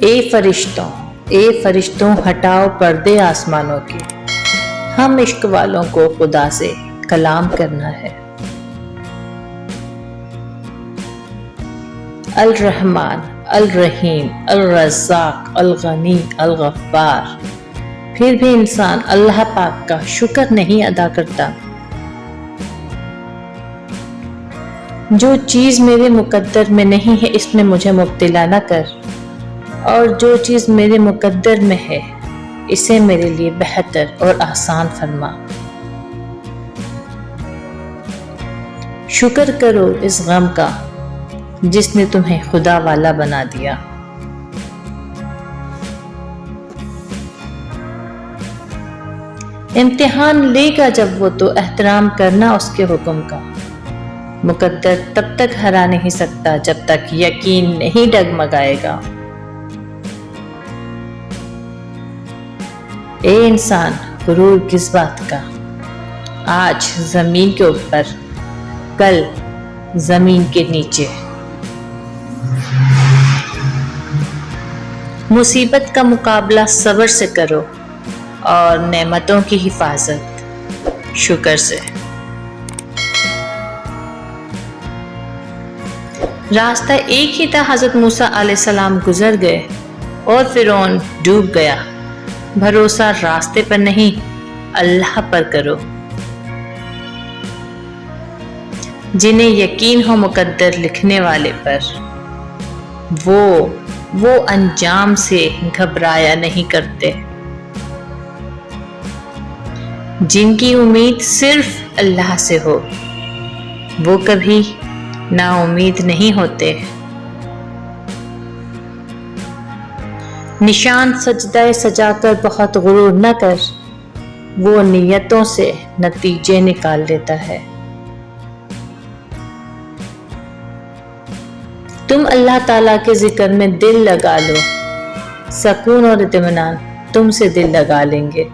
ए फरिश्तों हटाओ पर्दे आसमानों के, हम इश्क वालों को खुदा से कलाम करना है। अल रहमान, अल रहीम, अल रज़्ज़ाक, अल गनी, अल गफ्फार, फिर भी इंसान अल्लाह पाक का शुक्र नहीं अदा करता। जो चीज़ मेरे मुकद्दर में नहीं है इसमें मुझे मुब्तला न कर, और जो चीज़ मेरे मुकद्दर में है इसे मेरे लिए बेहतर और आसान फरमा। शुक्र करो इस गम का जिसने तुम्हें खुदा वाला बना दिया। इम्तिहान लेगा जब वो तो एहतराम करना उसके हुक्म का। मुकद्दर तब तक हरा नहीं सकता जब तक यकीन नहीं डगमगाएगा। ए इंसान, गुरूर किस बात का, आज जमीन के ऊपर कल जमीन के नीचे। मुसीबत का मुकाबला सब्र से करो और नेमतों की हिफाजत शुक्र से। रास्ता एक ही था, हजरत मूसा अलैहिस्सलाम गुजर गए और फिरौन डूब गया। भरोसा रास्ते पर नहीं अल्लाह पर करो। जिन्हें यकीन हो मुकद्दर लिखने वाले पर, वो अंजाम से घबराया नहीं करते। जिनकी उम्मीद सिर्फ अल्लाह से हो वो कभी नाउम्मीद नहीं होते। निशान सजदा सजाकर बहुत गुरूर न कर, वो नियतों से नतीजे निकाल लेता है। तुम अल्लाह ताला के जिक्र में दिल लगा लो, सकून और इत्मीनान तुमसे दिल लगा लेंगे।